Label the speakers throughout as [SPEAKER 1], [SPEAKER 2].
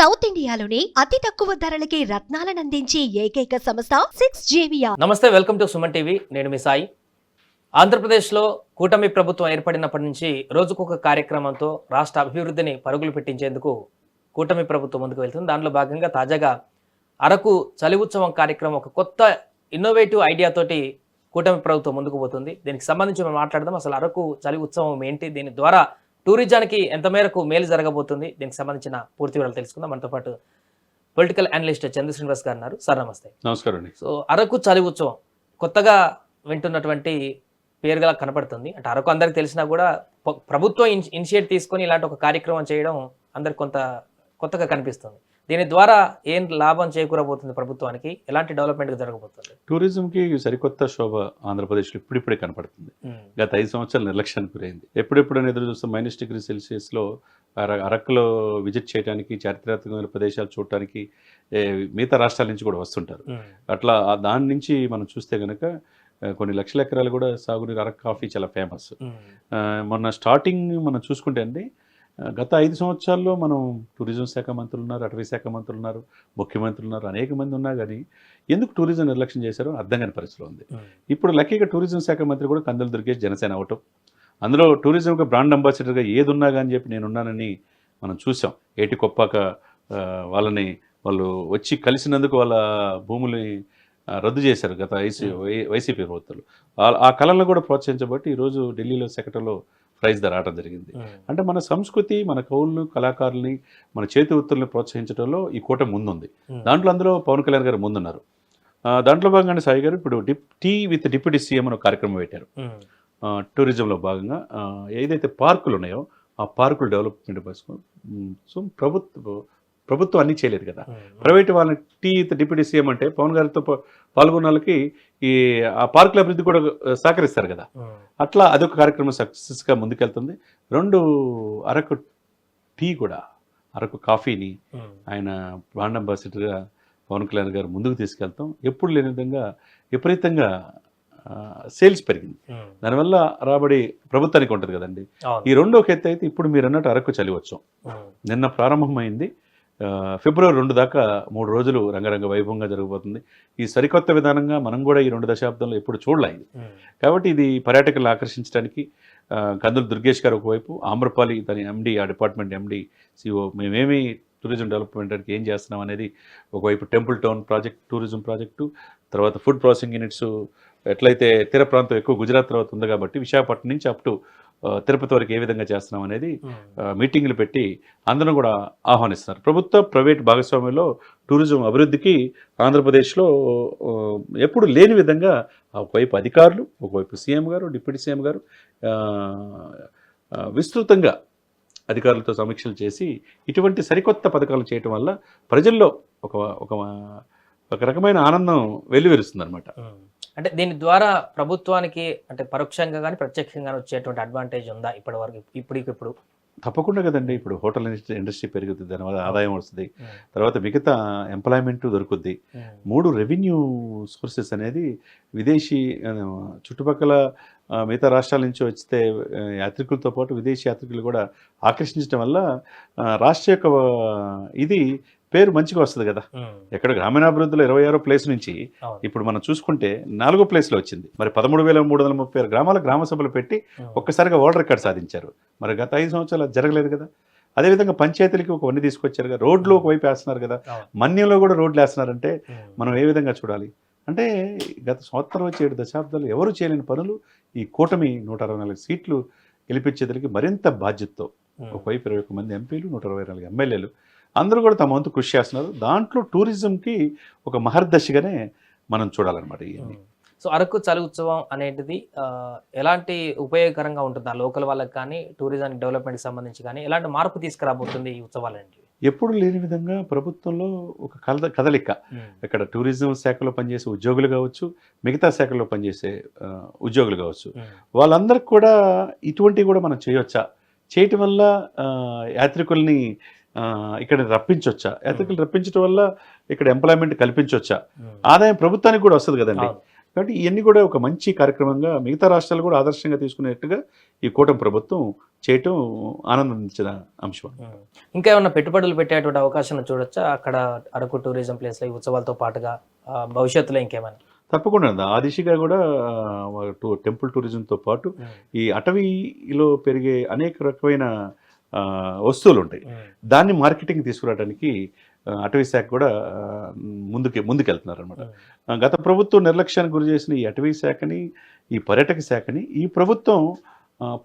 [SPEAKER 1] South ఇండియాలోని అతి తక్కువ ధరలకి రత్నాలను అందించే ఏకైక సంస్థ 6JVR.
[SPEAKER 2] నమస్తే, వెల్కమ్ టు సుమన్ టీవీ. నేను మీ సాయి. ఆంధ్రప్రదేశ్లో కూటమి ప్రభుత్వం ఏర్పడినప్పటి నుంచి రోజుకొక కార్యక్రమంతో రాష్ట్ర అభివృద్ధిని పరుగులు పెట్టించేందుకు కూటమి ప్రభుత్వం ముందుకు వెళ్తుంది. దాంట్లో భాగంగా తాజాగా అరకు చలి ఉత్సవం కార్యక్రమం ఒక కొత్త ఇన్నోవేటివ్ ఐడియాతోటి కూటమి ప్రభుత్వం ముందుకు పోతుంది. దీనికి సంబంధించి మనం మాట్లాడదాం. అసలు అరకు చలి ఉత్సవం ఏంటి, దీని ద్వారా టూరిజానికి ఎంత మేరకు మేలు జరగబోతుంది, దీనికి సంబంధించిన పూర్తి వివరాలు తెలుసుకుందాం. మనతో పాటు పొలిటికల్ అనలిస్ట్ చంద్ర శ్రీనివాస్ గారు ఉన్నారు. సార్ నమస్తే.
[SPEAKER 3] నమస్కారం అండి.
[SPEAKER 2] సో అరకు చలి ఉత్సవం కొత్తగా వింటున్నటువంటి పేరుగా కనపడుతుంది. అంటే అరకు అందరికి తెలిసినా కూడా ప్రభుత్వం ఇనిషియేట్ తీసుకొని ఇలాంటి ఒక కార్యక్రమం చేయడం అందరికి కొత్తగా కనిపిస్తుంది. దీని ద్వారా ఏం లాభం చేకూరబోతుంది ప్రభుత్వానికి, ఎలాంటి డెవలప్మెంట్ జరగబోతుంది?
[SPEAKER 3] టూరిజంకి సరికొత్త శోభ ఆంధ్రప్రదేశ్లో ఇప్పుడిప్పుడే కనపడుతుంది. గత 5 సంవత్సరాలు నిర్లక్ష్యానికి గురైంది. ఎప్పుడెప్పుడని ఎదురు చూస్తాం. -°C అరకులో విజిట్ చేయడానికి, చారిత్రాత్మకమైన ప్రదేశాలు చూడటానికి మిగతా రాష్ట్రాల నుంచి కూడా వస్తుంటారు. అట్లా దాని నుంచి మనం చూస్తే కనుక కొన్ని లక్షల ఎకరాలు కూడా సాగునీరు అరకు కాఫీ చాలా ఫేమస్. మొన్న స్టార్టింగ్ మనం చూసుకుంటే అండి, గత 5 సంవత్సరాల్లో మనం టూరిజం శాఖ మంత్రులు ఉన్నారు, అటవీ శాఖ మంత్రులు ఉన్నారు, ముఖ్యమంత్రులు ఉన్నారు, అనేక మంది ఉన్నా కానీ ఎందుకు టూరిజం నిర్లక్ష్యం చేశారో అర్థం కాని పరిస్థితిలో ఉంది. ఇప్పుడు లక్కీగా టూరిజం శాఖ మంత్రి కూడా కందుల దుర్గేష్ జనసేన అవటం, అందులో టూరిజంకి బ్రాండ్ అంబాసిడర్గా ఏది ఉన్నా కానీ చెప్పి నేనున్నానని మనం చూసాం. ఏటి కొప్పాక వాళ్ళు వచ్చి కలిసినందుకు వాళ్ళ భూముల్ని రద్దు చేశారు గత వైసీపీ ప్రభుత్వాలు. ఆ కళలను కూడా ప్రోత్సహించబట్టి ఈరోజు ఢిల్లీలో సెక్రటరీలో ప్రైజ్ రావడం జరిగింది. అంటే మన సంస్కృతి, మన కవులను, కళాకారుల్ని, మన చేతి వృత్తుల్ని ప్రోత్సహించడంలో ఈ కూటమి ముందుంది. అందులో పవన్ కళ్యాణ్ గారు ముందున్నారు. దాంట్లో భాగంగానే సాయి గారు ఇప్పుడు టీ విత్ డిప్యూటీ సీఎం అని ఒక కార్యక్రమం పెట్టారు. టూరిజంలో భాగంగా ఏదైతే పార్కులు ఉన్నాయో ఆ పార్కులు డెవలప్మెంట్ కోసం. సో ప్రభుత్వం అన్నీ చేయలేదు కదా, ప్రైవేట్ వాళ్ళని టీ విత్ డిప్యూటీ సీఎం అంటే పవన్ గారితో పాల్గొన్న వాళ్ళకి ఆ పార్కుల అభివృద్ధి కూడా సహకరిస్తారు కదా. అట్లా అదొక కార్యక్రమం సక్సెస్గా ముందుకెళ్తుంది. 2 అరకు టీ కూడా, అరకు కాఫీని ఆయన బ్రాండ్ అంబాసిడర్గా పవన్ కళ్యాణ్ గారు ముందుకు తీసుకెళ్తాం. ఎప్పుడు లేని విధంగా విపరీతంగా సేల్స్ పెరిగింది. దానివల్ల రాబడి ప్రభుత్వానికి ఉంటుంది కదండి. ఈ 2 ఒక ఎత్తు అయితే, ఇప్పుడు మీరు అన్నట్టు అరకు చలి ఉత్సవం నిన్న ప్రారంభమైంది. ఫిబ్రవరి 2 దాకా 3 రోజులు రంగరంగ వైభవంగా జరగబోతుంది. ఈ సరికొత్త విధానంగా మనం కూడా ఈ 2 దశాబ్దంలో ఎప్పుడు చూడలేదు. కాబట్టి ఇది పర్యాటకులను ఆకర్షించడానికి కందుల దుర్గేష్ గారు ఒకవైపు, ఆమ్రపాలి తన ఎండి, ఆ డిపార్ట్మెంట్ ఎండి, సిఓ, మేమేమి టూరిజం డెవలప్మెంట్కి ఏం చేస్తున్నాం అనేది ఒకవైపు temple town project, tourism project, తర్వాత ఫుడ్ ప్రాసెసింగ్ యూనిట్స్, ఎట్లయితే తీర ప్రాంతం ఎక్కువ గుజరాత్ తర్వాత ఉంది కాబట్టి విశాఖపట్నం నుంచి అప్ టు తిరుపతి వరకు ఏ విధంగా చేస్తున్నాం అనేది మీటింగ్లు పెట్టి అందరూ కూడా ఆహ్వానిస్తున్నారు. ప్రభుత్వ ప్రైవేట్ భాగస్వామ్యంలో టూరిజం అభివృద్ధికి ఆంధ్రప్రదేశ్లో ఎప్పుడు లేని విధంగా ఒకవైపు అధికారులు, ఒకవైపు సీఎం గారు, డిప్యూటీ సీఎం గారు విస్తృతంగా అధికారులతో సమీక్షలు చేసి ఇటువంటి సరికొత్త పథకాలు చేయటం వల్ల ప్రజల్లో ఒక రకమైన ఆనందం వెల్లివిరుస్తుంది అనమాట.
[SPEAKER 2] అంటే దీని ద్వారా ప్రభుత్వానికి అంటే పరోక్షంగా కానీ ప్రత్యక్షంగా వచ్చేటువంటి అడ్వాంటేజ్ ఉందా ఇప్పటివరకు, ఇప్పుడు?
[SPEAKER 3] తప్పకుండా కదండి. ఇప్పుడు హోటల్ ఇండస్ట్రీ పెరుగుతుంది, దానివల్ల ఆదాయం వస్తుంది, తర్వాత మిగతా ఎంప్లాయ్మెంట్ దొరుకుద్ది. 3 రెవెన్యూ సోర్సెస్ అనేది విదేశీ చుట్టుపక్కల మిగతా రాష్ట్రాల నుంచి వస్తే యాత్రికులతో పాటు విదేశీ యాత్రికులు కూడా ఆకర్షించడం వల్ల రాష్ట్ర యొక్క ఇది పేరు మంచిగా వస్తుంది కదా. ఎక్కడ గ్రామీణాభివృద్ధిలో 26వ ప్లేస్ నుంచి ఇప్పుడు మనం చూసుకుంటే 4వ ప్లేస్లో వచ్చింది. మరి 13,336 గ్రామాల గ్రామ సభలు పెట్టి ఒక్కసారిగా వరల్డ్ రికార్డ్ సాధించారు. మరి గత 5 సంవత్సరాలు జరగలేదు కదా. అదేవిధంగా పంచాయతీలకి ఒక వన్నీ తీసుకొచ్చారు కదా, రోడ్లు ఒకవైపు వేస్తున్నారు కదా, మన్యంలో కూడా రోడ్లు వేస్తున్నారంటే మనం ఏ విధంగా చూడాలి అంటే, గత సంవత్సరం వచ్చి 7 దశాబ్దాలు ఎవరు చేయలేని పనులు ఈ కూటమి 164 సీట్లు గెలిపించేదానికి మరింత బాధ్యతతో ఒకవైపు 21 మంది ఎంపీలు, 124 ఎమ్మెల్యేలు అందరూ కూడా తమ వంతు కృషి చేస్తున్నారు. దాంట్లో టూరిజంకి ఒక మహర్దశగానే మనం చూడాలన్నమాట ఇవన్నీ.
[SPEAKER 2] సో అరకు చలి ఉత్సవం అనేది ఎలాంటి ఉపయోగకరంగా ఉంటుంది ఆ లోకల్ వాళ్ళకి కానీ, టూరిజం డెవలప్మెంట్కి సంబంధించి కానీ ఎలాంటి మార్పు తీసుకురాబోతుంది ఈ ఉత్సవాలంటే?
[SPEAKER 3] ఎప్పుడు లేని విధంగా ప్రభుత్వంలో ఒక కదలిక. ఇక్కడ టూరిజం శాఖలో పనిచేసే ఉద్యోగులు కావచ్చు, మిగతా శాఖలో పనిచేసే ఉద్యోగులు కావచ్చు, వాళ్ళందరికీ కూడా ఇటువంటివి కూడా మనం చేయటం వల్ల యాత్రికుల్ని ఇక్కడ రప్పించవచ్చా, యాత్రికులు రప్పించడం వల్ల ఇక్కడ ఎంప్లాయ్మెంట్ కల్పించవచ్చా, ఆదాయం ప్రభుత్వానికి కూడా వస్తుంది కదండి. కాబట్టి ఇవన్నీ కూడా ఒక మంచి కార్యక్రమంగా మిగతా రాష్ట్రాలు కూడా ఆదర్శంగా తీసుకునేట్టుగా ఈ కూటమి ప్రభుత్వం చేయటం ఆనందించిన అంశం.
[SPEAKER 2] ఇంకా ఏమన్నా పెట్టుబడులు పెట్టేటువంటి అవకాశం చూడొచ్చా అక్కడ అరకు టూరిజం ప్లేస్లో ఈ ఉత్సవాలతో పాటుగా భవిష్యత్తులో ఇంకేమైనా?
[SPEAKER 3] తప్పకుండా ఉంది. ఆ దిశగా కూడా టెంపుల్ టూరిజంతో పాటు ఈ అటవీలో పెరిగే అనేక రకమైన వస్తువులు ఉంటాయి. దాన్ని మార్కెటింగ్ తీసుకురావడానికి అటవీ శాఖ కూడా ముందుకెళ్తున్నారు అనమాట. గత ప్రభుత్వం నిర్లక్ష్యానికి గురి చేసిన ఈ అటవీ శాఖని, ఈ పర్యాటక శాఖని ఈ ప్రభుత్వం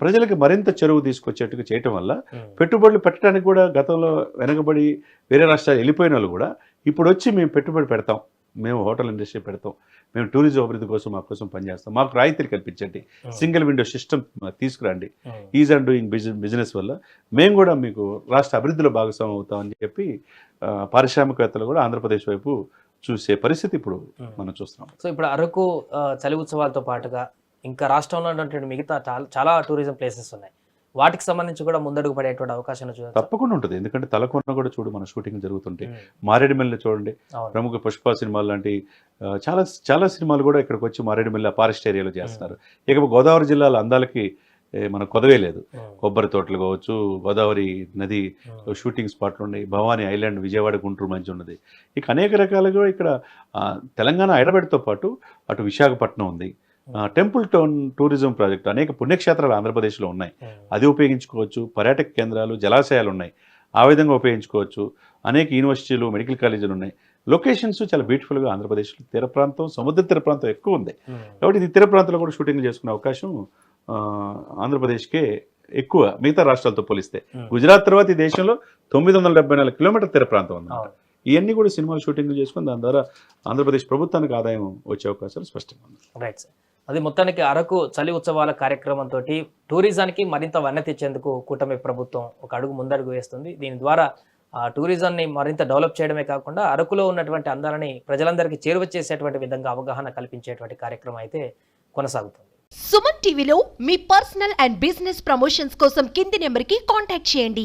[SPEAKER 3] ప్రజలకు మరింత చెరువు తీసుకొచ్చేట్టుగా చేయటం వల్ల పెట్టుబడులు పెట్టడానికి కూడా గతంలో వెనకబడి వేరే రాష్ట్రాలు వెళ్ళిపోయిన వాళ్ళు కూడా ఇప్పుడు వచ్చి మేము పెట్టుబడి పెడతాం, మేము హోటల్ ఇండస్ట్రీ పెడతాం, మేము టూరిజం అభివృద్ధి కోసం మా కోసం పనిచేస్తాం, మాకు రాయితీలు కల్పించండి, సింగిల్ విండో సిస్టమ్ తీసుకురండి, ఈజ్ అండ్ డూయింగ్ బిజినెస్ వల్ల మేము కూడా మీకు రాష్ట్ర అభివృద్ధిలో భాగస్వామ్యం అవుతామని చెప్పి పారిశ్రామికవేత్తలు కూడా ఆంధ్రప్రదేశ్ వైపు చూసే పరిస్థితి ఇప్పుడు మనం చూస్తున్నాం.
[SPEAKER 2] సో ఇప్పుడు అరకు చలి ఉత్సవాలతో పాటుగా ఇంకా రాష్ట్రంలో ఉన్నటువంటి మిగతా చాలా టూరిజం ప్లేసెస్ ఉన్నాయి, వాటికి సంబంధించి కూడా ముందడుగు పడేటువంటి అవకాశాలు చూడండి.
[SPEAKER 3] తప్పకుండా ఉంటుంది. ఎందుకంటే తలకొన్న కూడా చూడు మన షూటింగ్ జరుగుతుంటే, మారేడుమిల్లి చూడండి, ప్రముఖ పుష్ప సినిమాలు లాంటి చాలా చాలా సినిమాలు కూడా ఇక్కడికి వచ్చి మారేడుమిల్లి ఫారెస్ట్ ఏరియాలో చేస్తున్నారు. ఇక గోదావరి జిల్లాలో అందాలకి మన కొదవే లేదు. కొబ్బరి తోటలు కావచ్చు, గోదావరి నది షూటింగ్ స్పాట్లు ఉన్నాయి, భవానీ ఐలాండ్ విజయవాడ గుంటూరు మధ్య ఉన్నది. ఇక అనేక రకాలుగా ఇక్కడ తెలంగాణ హైదరాబాద్తో పాటు అటు విశాఖపట్నం ఉంది. టెంపుల్ టూరిజం ప్రాజెక్టు అనేక పుణ్యక్షేత్రాలు ఆంధ్రప్రదేశ్లో ఉన్నాయి, అది ఉపయోగించుకోవచ్చు. పర్యాటక కేంద్రాలు, జలాశయాలు ఉన్నాయి, ఆ విధంగా ఉపయోగించుకోవచ్చు. అనేక యూనివర్సిటీలు, మెడికల్ కాలేజీలు ఉన్నాయి. లొకేషన్స్ చాలా బ్యూటిఫుల్గా ఆంధ్రప్రదేశ్లో తీర ప్రాంతం, సముద్ర తీర ప్రాంతం ఎక్కువ ఉంది. కాబట్టి ఇది తీర ప్రాంతంలో కూడా షూటింగ్ చేసుకునే అవకాశం ఆంధ్రప్రదేశ్కే ఎక్కువ మిగతా రాష్ట్రాలతో పోలిస్తే. గుజరాత్ తర్వాత ఈ దేశంలో 974 కిలోమీటర్ తీర ప్రాంతం ఉంది. ఇవన్నీ కూడా సినిమాలు షూటింగ్ చేసుకుని దాని ద్వారా ఆంధ్రప్రదేశ్ ప్రభుత్వానికి ఆదాయం వచ్చే అవకాశాలు స్పష్టంగా ఉన్నాయి.
[SPEAKER 2] Right sir. అది మొత్తానికి అరకు చలి ఉత్సవాల కార్యక్రమంతో టూరిజానికి మరింత వన్నె తెచ్చేందుకు కూటమి ప్రభుత్వం ఒక అడుగు ముందడుగు వేస్తుంది. దీని ద్వారా టూరిజాన్ని మరింత డెవలప్ చేయడమే కాకుండా అరకులో ఉన్నటువంటి అందాలని ప్రజలందరికీ చేరువ చేసేటువంటి విధంగా అవగాహన కల్పించేటువంటి కార్యక్రమం అయితే కొనసాగుతుంది.
[SPEAKER 1] సుమన్ టీవీలో మీ పర్సనల్ అండ్ బిజినెస్ ప్రమోషన్స్ కోసం కింది నెంబర్కి కాంటాక్ట్ చేయండి.